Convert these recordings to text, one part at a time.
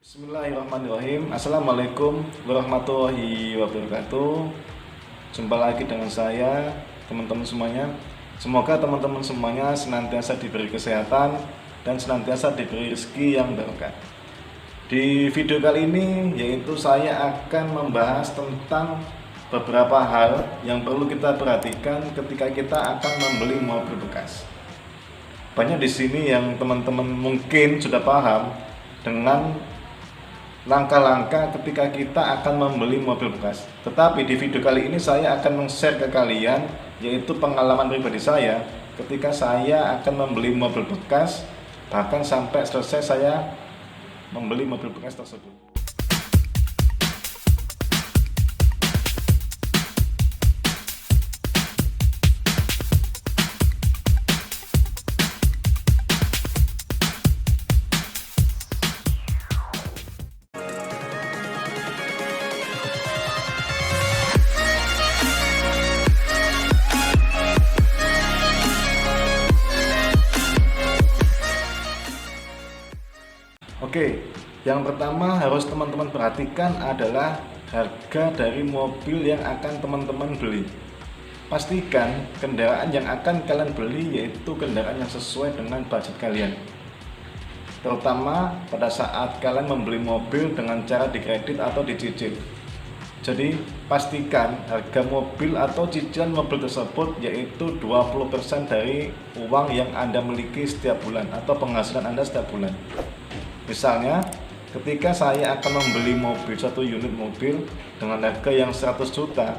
Bismillahirrahmanirrahim. Assalamualaikum warahmatullahi wabarakatuh. Jumpa lagi dengan saya, teman-teman semuanya. Semoga teman-teman semuanya senantiasa diberi kesehatan dan senantiasa diberi rezeki yang barokah. Di video kali ini yaitu saya akan membahas tentang beberapa hal yang perlu kita perhatikan ketika kita akan membeli mobil bekas. Banyak di sini yang teman-teman mungkin sudah paham dengan langkah-langkah ketika kita akan membeli mobil bekas. Tetapi di video kali ini saya akan men-share ke kalian yaitu pengalaman pribadi saya ketika saya akan membeli mobil bekas, bahkan sampai selesai saya membeli mobil bekas tersebut. Oke, yang pertama harus teman-teman perhatikan adalah harga dari mobil yang akan teman-teman beli. Pastikan kendaraan yang akan kalian beli yaitu kendaraan yang sesuai dengan budget kalian. Terutama pada saat kalian membeli mobil dengan cara dikredit atau dicicil. Jadi pastikan harga mobil atau cicilan mobil tersebut yaitu 20% dari uang yang Anda miliki setiap bulan atau penghasilan Anda setiap bulan. Misalnya, ketika saya akan membeli mobil, satu unit mobil dengan harga yang 100 juta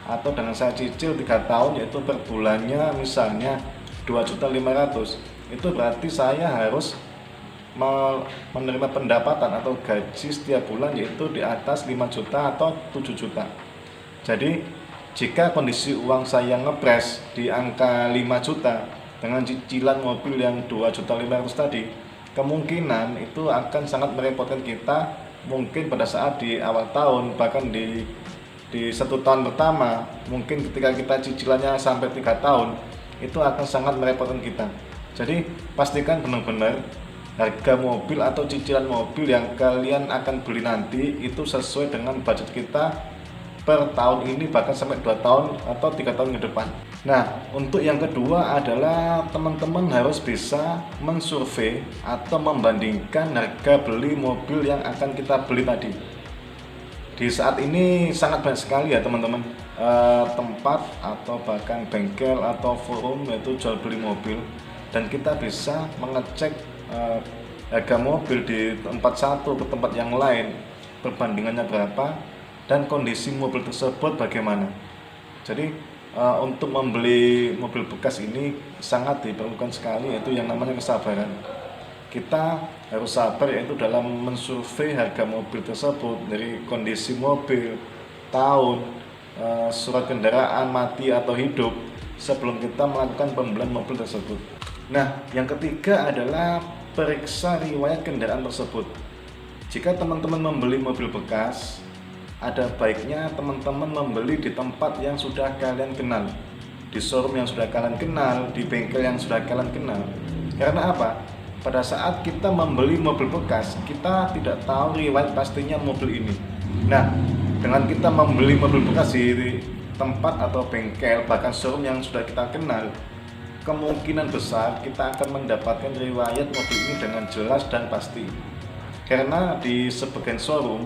atau dengan saya cicil 3 tahun yaitu per bulannya misalnya 2.500.000, itu berarti saya harus menerima pendapatan atau gaji setiap bulan yaitu di atas 5 juta atau 7 juta. Jadi, jika kondisi uang saya ngepres di angka 5 juta dengan cicilan mobil yang 2.500.000 tadi, kemungkinan itu akan sangat merepotkan kita mungkin pada saat di awal tahun, bahkan di 1 tahun pertama, mungkin ketika kita cicilannya sampai 3 tahun, itu akan sangat merepotkan kita. Jadi pastikan benar-benar harga mobil atau cicilan mobil yang kalian akan beli nanti itu sesuai dengan budget kita per tahun ini, bahkan sampai 2 tahun atau 3 tahun ke depan. Nah, untuk yang kedua adalah teman-teman harus bisa mensurvei atau membandingkan harga beli mobil yang akan kita beli tadi. Di saat ini sangat banyak sekali ya teman-teman tempat atau bahkan bengkel atau forum yaitu jual beli mobil, dan kita bisa mengecek harga mobil di tempat satu ke tempat yang lain, perbandingannya berapa dan kondisi mobil tersebut bagaimana. Jadi untuk membeli mobil bekas ini sangat diperlukan sekali yaitu yang namanya kesabaran. Kita harus sabar yaitu dalam mensurvei harga mobil tersebut dari kondisi mobil, tahun, surat kendaraan mati atau hidup sebelum kita melakukan pembelian mobil tersebut. Nah, yang ketiga adalah periksa riwayat kendaraan tersebut. Jika teman-teman membeli mobil bekas, ada baiknya teman-teman membeli di tempat yang sudah kalian kenal, di showroom yang sudah kalian kenal, di bengkel yang sudah kalian kenal. Karena apa? Pada saat kita membeli mobil bekas, kita tidak tahu riwayat pastinya mobil ini. Nah, dengan kita membeli mobil bekas di tempat atau bengkel, bahkan showroom yang sudah kita kenal, kemungkinan besar kita akan mendapatkan riwayat mobil ini dengan jelas dan pasti. Karena di sebagian showroom,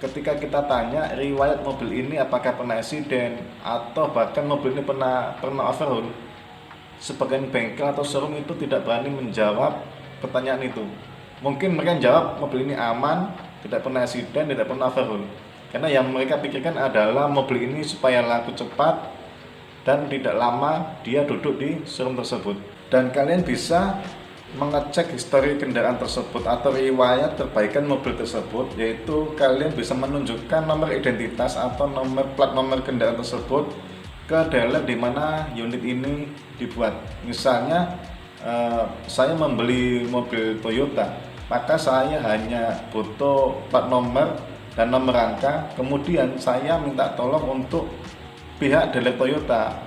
ketika kita tanya riwayat mobil ini apakah pernah eksiden atau bahkan mobil ini pernah overhaul, sebagian bengkel atau showroom itu tidak berani menjawab pertanyaan itu. Mungkin mereka jawab mobil ini aman, tidak pernah eksiden, tidak pernah overhaul, karena yang mereka pikirkan adalah mobil ini supaya laku cepat dan tidak lama dia duduk di showroom tersebut. Dan kalian bisa mengecek histori kendaraan tersebut atau riwayat perbaikan mobil tersebut, yaitu kalian bisa menunjukkan nomor identitas atau nomor plat nomor kendaraan tersebut ke dealer di mana unit ini dibuat. Misalnya saya membeli mobil Toyota, maka saya hanya butuh plat nomor dan nomor rangka, kemudian saya minta tolong untuk pihak dealer Toyota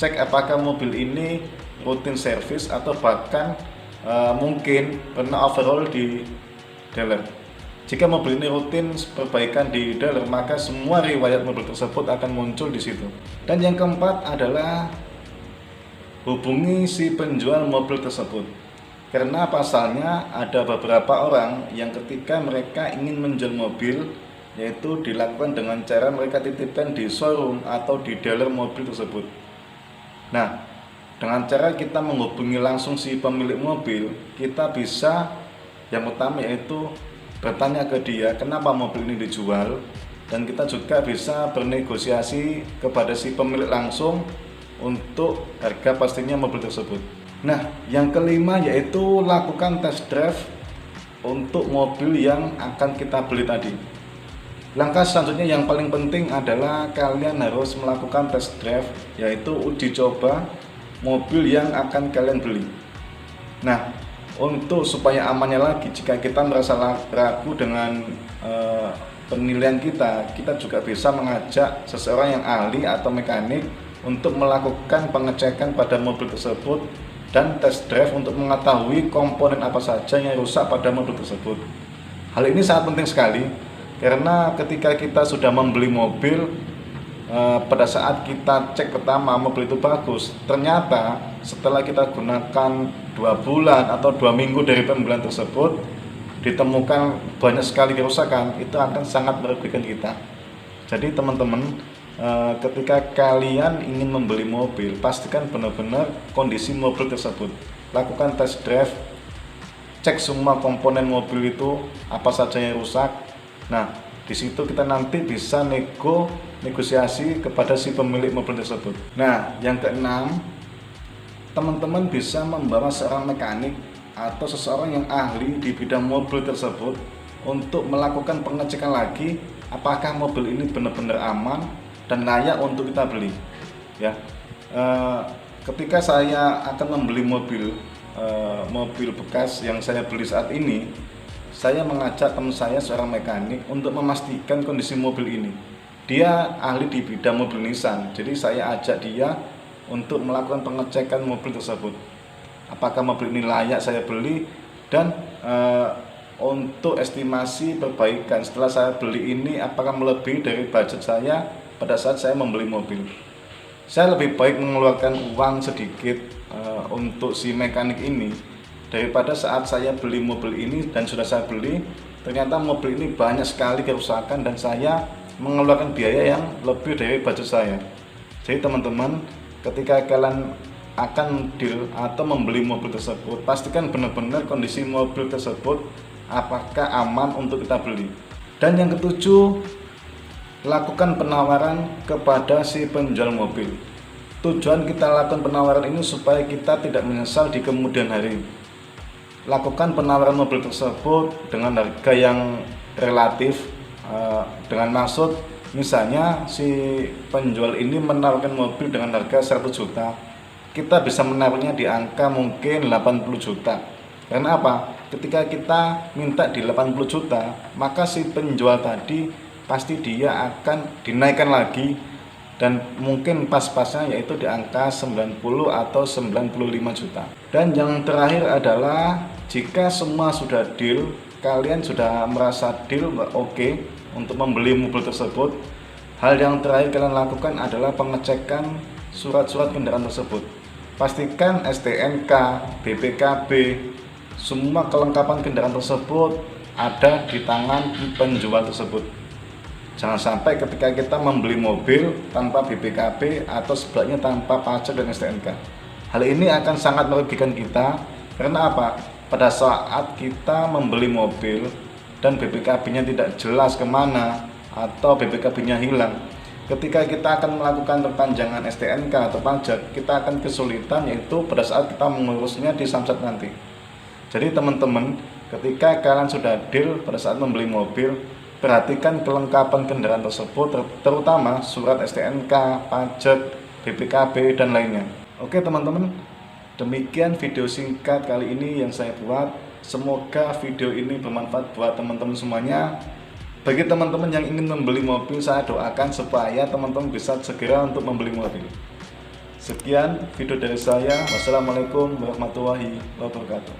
cek apakah mobil ini rutin servis atau bahkan mungkin pernah overhaul di dealer. Jika mobil ini rutin perbaikan di dealer, maka semua riwayat mobil tersebut akan muncul di situ. Dan yang keempat adalah hubungi si penjual mobil tersebut. Karena pasalnya ada beberapa orang yang ketika mereka ingin menjual mobil, yaitu dilakukan dengan cara mereka titipkan di showroom atau di dealer mobil tersebut. Nah, dengan cara kita menghubungi langsung si pemilik mobil, kita bisa yang utama yaitu bertanya ke dia kenapa mobil ini dijual, dan kita juga bisa bernegosiasi kepada si pemilik langsung untuk harga pastinya mobil tersebut. Nah, yang kelima yaitu lakukan test drive untuk mobil yang akan kita beli tadi. Langkah selanjutnya yang paling penting adalah kalian harus melakukan test drive, yaitu uji coba mobil yang akan kalian beli. Nah, untuk supaya amannya lagi, jika kita merasa ragu dengan penilaian kita juga bisa mengajak seseorang yang ahli atau mekanik untuk melakukan pengecekan pada mobil tersebut dan test drive untuk mengetahui komponen apa saja yang rusak pada mobil tersebut. Hal ini sangat penting sekali karena ketika kita sudah membeli mobil, pada saat kita cek pertama mobil itu bagus, ternyata setelah kita gunakan 2 bulan atau 2 minggu dari pembelian tersebut ditemukan banyak sekali kerusakan, itu akan sangat merugikan kita. Jadi teman-teman, ketika kalian ingin membeli mobil, pastikan benar-benar kondisi mobil tersebut. Lakukan test drive, cek semua komponen mobil itu apa saja yang rusak. Nah, di situ kita nanti bisa negosiasi kepada si pemilik mobil tersebut. Nah, yang keenam, teman-teman bisa membawa seorang mekanik atau seseorang yang ahli di bidang mobil tersebut untuk melakukan pengecekan lagi apakah mobil ini benar-benar aman dan layak untuk kita beli. Ya, ketika saya akan membeli mobil bekas yang saya beli saat ini, saya mengajak teman saya seorang mekanik untuk memastikan kondisi mobil ini. Dia ahli di bidang mobil Nissan, jadi saya ajak dia untuk melakukan pengecekan mobil tersebut. Apakah mobil ini layak saya beli, dan untuk estimasi perbaikan setelah saya beli ini apakah melebihi dari budget saya pada saat saya membeli mobil. Saya lebih baik mengeluarkan uang sedikit untuk si mekanik ini daripada saat saya beli mobil ini dan sudah saya beli ternyata mobil ini banyak sekali kerusakan dan saya mengeluarkan biaya yang lebih dari budget saya. Jadi teman-teman, ketika kalian akan deal atau membeli mobil tersebut, pastikan benar-benar kondisi mobil tersebut apakah aman untuk kita beli. Dan yang ketujuh, lakukan penawaran kepada si penjual mobil. Tujuan kita lakukan penawaran ini supaya kita tidak menyesal di kemudian hari. Lakukan penawaran mobil tersebut dengan harga yang relatif, dengan maksud misalnya si penjual ini menawarkan mobil dengan harga 100 juta, kita bisa menawarnya di angka mungkin 80 juta. Karena apa? Ketika kita minta di 80 juta, maka si penjual tadi pasti dia akan dinaikkan lagi dan mungkin pas-pasnya yaitu di angka 90 atau 95 juta. Dan yang terakhir adalah jika semua sudah deal, kalian sudah merasa deal oke untuk membeli mobil tersebut, hal yang terakhir kalian lakukan adalah pengecekan surat-surat kendaraan tersebut. Pastikan STNK, BPKB, semua kelengkapan kendaraan tersebut ada di tangan penjual tersebut. Jangan sampai ketika kita membeli mobil tanpa BPKB atau sebaliknya tanpa pajak dan STNK. Hal ini akan sangat merugikan kita. Karena apa? Pada saat kita membeli mobil dan BPKB-nya tidak jelas kemana atau BPKB-nya hilang, ketika kita akan melakukan perpanjangan STNK atau pajak, kita akan kesulitan yaitu pada saat kita mengurusnya di Samsat nanti. Jadi teman-teman, ketika kalian sudah deal pada saat membeli mobil, perhatikan kelengkapan kendaraan tersebut, terutama surat STNK, pajak, BPKB, dan lainnya. Oke teman-teman, demikian video singkat kali ini yang saya buat. Semoga video ini bermanfaat buat teman-teman semuanya. Bagi teman-teman yang ingin membeli mobil, saya doakan supaya teman-teman bisa segera untuk membeli mobil. Sekian video dari saya. Wassalamualaikum warahmatullahi wabarakatuh.